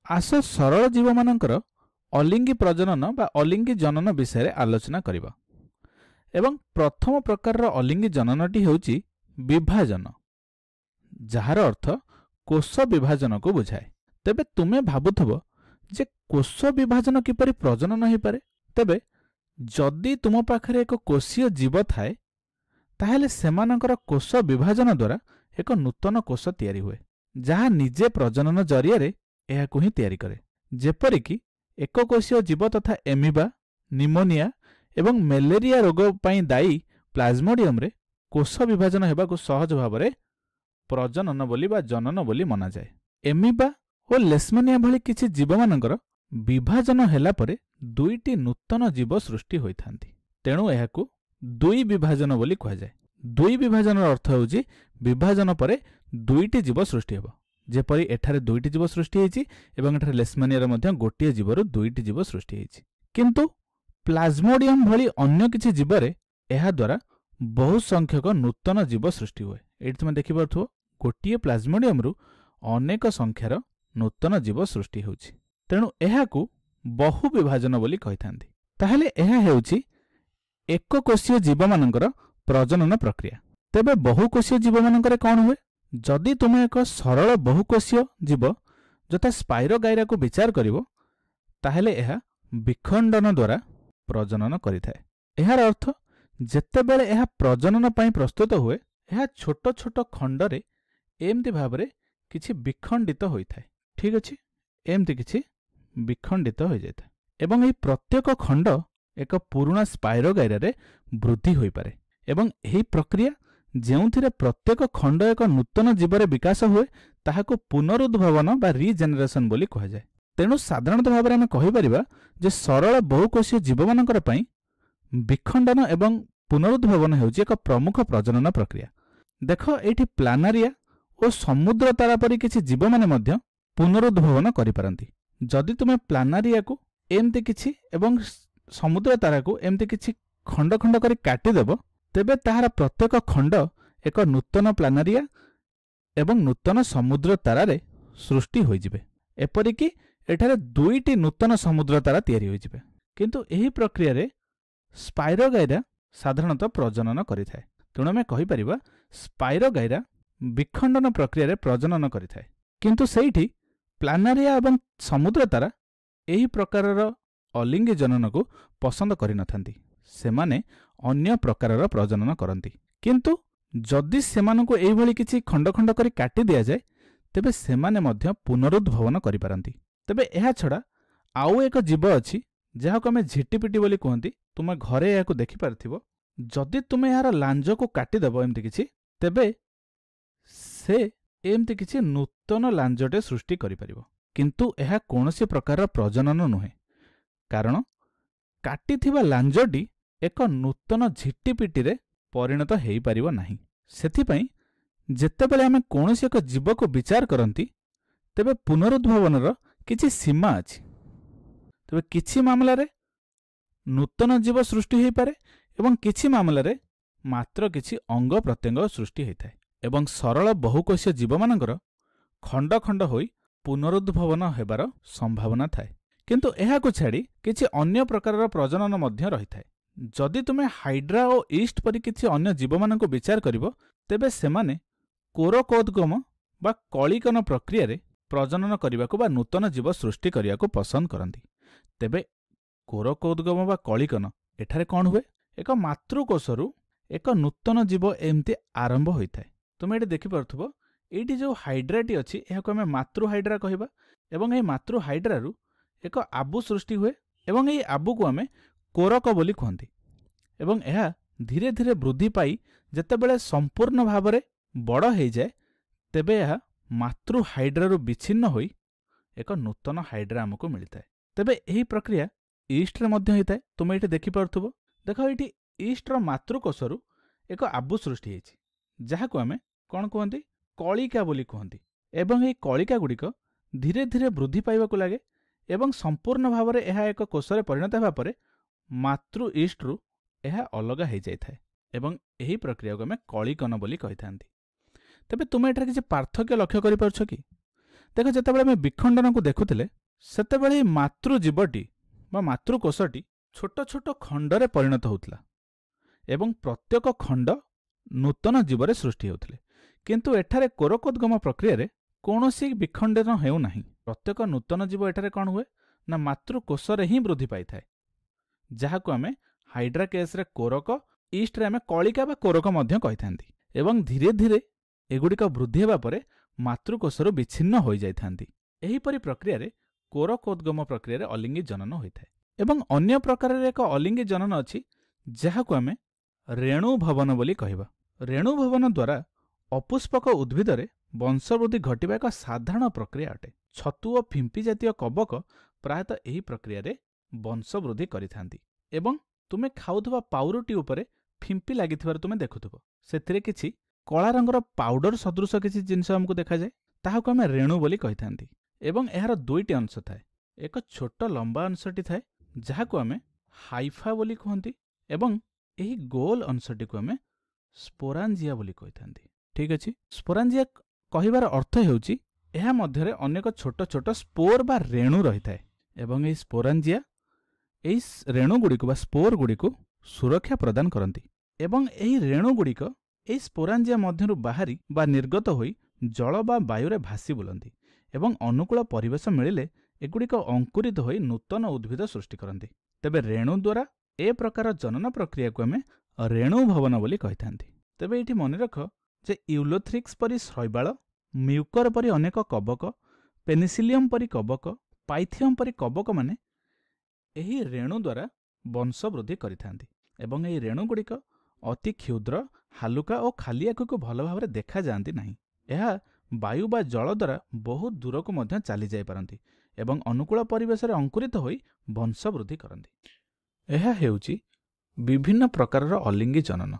आस सरल जीव मानकर अलिंगी प्रजनन बा अलिंगी जनन विषय आलोचना करिबा। एवं प्रथम प्रकार अलिंगी जननटी हेउची विभाजन, जार अर्थ कोष विभाजन को बुझाए। तेबे तुमे भाबुथबो जे कोष विभाजन किपरि प्रजनन हो पारे। तेबे जदि तुम पाखरे एक कोषीय जीव थाए ताहेले सेमानकर कोष विभाजन द्वारा एक नूतन कोष तैयारी हुए, जहाँ निजे प्रजनन जरिया रे एहाकु ही तैयारी करे। जेपरिक एक कोषीय जीव तथा एमिबा, निमोनिया एवं मेलेरिया रोग पई दायी प्लाज्मोडियम रे कोष विभाजन हेबाकु सहज भाव में प्रजनन बोली बा जनन बोली मना जाए। एमिबा और लेशमानिया भली किछि जीव मानकर विभाजन हेला परे दुईटी नूतन जीव सृष्टि होइथांती। तेणु एहाकु दुई विभाजन बोली कहा जाए। दुई विभाजन अर्थ होउची विभाजन परे दुईटी जीव सृष्टि हेबो। जेपरि एठारे दुईटी जीव सृष्टि हेछि एवं एठारे लेशमानिया मध्य गोटिए जीवरु दुईटी जीव सृष्टि हेछि। किंतु प्लाज्मोडियम भली अन्य किछि जीवरे एहा द्वारा बहु संख्यक नूतन जीव सृष्टि हुए। एठी तुम देखि पारथो गोटिए प्लाज्मोडियम रु अनेक संख्यार नूतन जीव सृष्टि होछि। तेणु एहाकु बहु विभाजन बोली कहिथांती। ताहेले एहा हेउछि एक कोषीय जीव मानकर प्रजनन प्रक्रिया। तेबे बहुकोषीय जीव मानकर कौन हुए? जदि तुम एक सरल बहुकोषीय जीव जथा स्पाइरोगाइरा को विचार करिवो ताहेले एहा विखंडन द्वारा प्रजनन करिथाए। एहार अर्थ जेतेबेले एहा प्रजनन पई प्रस्तुत हुए एहा छोट छोट खंडरे एमती भाबरे किछि विखंडित होइथाए। ठीक अछि, एमती किछि विखंडित हो जाइथाए एवं एही प्रत्येक खंड एक पुराना स्पाइरोगाइरा रे वृद्धि होई पारे। एवं एही प्रक्रिया जेउथिरे प्रत्येक खंड एक नूतन जीवरे विकास हुए ताहाको पुनरुद्भवन बा रिजेनेरेशन बोली कहा जाए। तेणु साधारणतः भाव में आम कहिपरिबा जे सरल बहुकोषीय जीव मानकर पई विखंडन एवं पुनरुद्भवन हेउची एक प्रमुख प्रजनन प्रक्रिया। देख एठी प्लानारिया और समुद्र तारा परी किछि जीव माने मध्य पुनरुद्भवन करि पारंती। जदि तुमे प्लानारिया को एमती किछि एवं समुद्र तारा को एमती किछि खंड खंड करी काटी देबो तेबे ताहार प्रत्येक खंड एक नूतन प्लानारिया एवं नूतन समुद्र तारा रे सृष्टि होई जिवे। एपरिकी एठारे दुईटी नूतन समुद्र तारा तैयारी होई जिवे। किंतु एही प्रक्रिया रे स्पाइरोगाइरा साधारणतः प्रजनन करिथाए। तेणु आमे कहि परिबा स्पाइरोगाइरा विखंडन प्रक्रिया रे प्रजनन करिथाए। किंतु सेठी प्लानारिया एवं समुद्र तारा एही प्रकारर अलिंगी जनन को पसंद करि नथांती। सेमाने अन्य प्रकारर प्रजनन करंती। किंतु जदि सेमानंको एही भली किछि खंड खंड करी काटी दिया जाए तेबे सेमाने मध्य पुनरुद्भवन करि पारंती। तेबे एहा छडा आउ एक जीव अछि जाहाको आमे झिटिपिटी बोली कहंती। तुमे घरे याको देखि पारथिबो। जदि तुमे यार लांज को काटी देबो एमती किछि तेबे से एमती किछि नूतन लांजटे सृष्टि करि परिबो। किंतु एहा कोनोसी प्रकार प्रजनन नुहे, कारण काटिथिबा लांजटी एक नूतन झिटिपिटी रे परिणत हेई पारिबो नाही। सेथिपई जेतेबेले आमे कोनोसी एक जीव को विचार करंती तेबे पुनरुद्भवनर किछि सीमा अछि। तेबे किछि मामला रे नूतन जीव सृष्टि हेई पारे एवं किछि मामला रे मात्र किछि अंग प्रत्यंग सृष्टि हेइथाए। एवं सरल बहुकोषीय जीव मानकर खंड खंड होई पुनरुद्भवन हेबार संभावना थाए। किंतु एहाकु छाड़ी किछि अन्य प्रकारर प्रजनन मध्य रहिथाए। जदि तुमे हाइड्रा और ईस्ट परि किछि अन्य जीव माननको विचार करिवो तेबे सेमाने कोरकोद्गम बा कलिकन प्रक्रिया रे प्रजनन करिबाकु बा नूतन जीव सृष्टि करियाकु पसंद करंती। तेबे कोरकोद्गम बा कलिकन एठारे कोन हुए? एक मातृकोषरु एक नूतन जीव एमती आरंभ होइथाए। तुमे एठी देखि पारथबो एठी जो हाइड्राटी अछि एहाको आमे मातृ हाइड्रा कहिबा एवं एही मातृ हाइड्रा रु एक आबु सृष्टि हुए एवं एही आबु को आमे कोरक बोली कहंती। एवं एहा धीरे धीरे वृद्धि पाई जेतेबेले संपूर्ण भाव में बड़ हो जाए तेबे यह मातृ हाइड्रा रु विच्छिन्न होई एक नूतन हाइड्रा आमको मिलता है। तेबे यही प्रक्रिया ईस्ट रे मध्य होता है। तुम ये देखि पारथुबो। देख ये ईस्ट रो मातृकोषरु एक आबु सृष्टि होइछि जहाको आमे कोन कहंती कलिका बोली कहंती। एवं ये कलिका गुड़िक धीरे धीरे वृद्धि पाइबाकु लागे एवं संपूर्ण भाव में यह एक कोषरे परिणत हेबा परे मातृ ईस्ट रु यह अलग हो जाए एवं यही प्रक्रिया को आमे कलिकन बोली कहि थांती। तेबे तुम एठार किछि पार्थक्य लक्ष्य करि पारछ कि? देख जितेबाला आम विखंडन को देखुले सेतेबाला मातृजीवटी बा मातृकोशटी छोट छोट खंडरे परिणत होउतला एवं प्रत्येक खंड नूतन जीवरे सृष्टि होउतले किंतु एठारे कोरकोद्गम प्रक्रिया कौनसी विखंडन हेउ नाही। प्रत्येक नूतन जीव एठारे कौन हुए ना मातृकोशरे ही वृद्धि पाई थाए जहाको आमे हाइड्रा केस रे कोरक ईस्ट रे आमे कलिका बा कोरक मध्य कहि थांती एवं धीरे धीरे एगुड़िक वृद्धि हेबा परे मातृकोशरु विच्छिन्न हो जाइथांती। एहीपरि प्रक्रिया रे कोरकोद्गम प्रक्रिया रे अलिंगी जनन होइथाए एवं अन्य प्रकार रे एक अलिंगी जनन अछि जहाको आमे रेणु भवन बोली कहिबा। रेणु भवन द्वारा अपुष्पक उद्भिद रे वंशवृद्धि घटिबा एक साधारण प्रक्रिया अटे। छतु और फिंपी जातीय कबक प्रायतः एही प्रक्रिया रे वंशवृद्धि करिथांती एवं तुमे खाउथबा पाउरुटी उपरे फिंपी लागिथिबार तुमे देखुथबो सेथिरे किछि कला रंगर पाउडर सदृश किछि जिनिस हमकु देखा जाय ताहाको आमे रेणु बोली कहिथांती एवं एहार दुईटी अंश थाए। एक छोट लंबा अंशटी थाए जहाको आमे हाइफा बोली कहंती एवं एही गोल अंशटी को आमे स्पोरांजिया बोली कहिथांती। ठीक अछि, स्पोरांजिया कहिबार अर्थ हेउची एहा मध्यरे अनेक छोट छोट स्पोर बा रेणु रहिथाए एवं एही स्पोरांजिया एही रेणु गुड़िक बा स्पोर गुड़िक सुरक्षा प्रदान करती एवं एही रेणु गुड़िक एही स्पोरांजिया मध्यरु बाहरी बा निर्गत होई जल बा वायुरे भासी बुलंती एवं अनुकूल परिवेश मिलिले एगुड़िक अंकुरित होई नूतन उद्भिद सृष्टि करती। तेबे रेणु द्वारा ए प्रकार जनन प्रक्रिया को आमे रेणु भवन बोली कहिथांती। तेबे एठी मने रख जे यूलोथ्रिक्स परि शैवाल, म्यूकर परि अनेक कबक, पेनिसिलियम परि कबक, पाइथियम परि कबक माने एही रेणु द्वारा वंश वृद्धि करिथांती एवं एही रेणु गुड़िक अति क्षुद्र, हालुका और खाली आँख को भल भाव देखा जाती नहीं। यह वायु बा जल द्वारा बहुत दूर को मध्य चली जाई पारंती एवं अनुकूल परिवेश रे अंकुरित होई वंश वृद्धि करती। यह हेउची विभिन्न प्रकार अलिंगी जनन।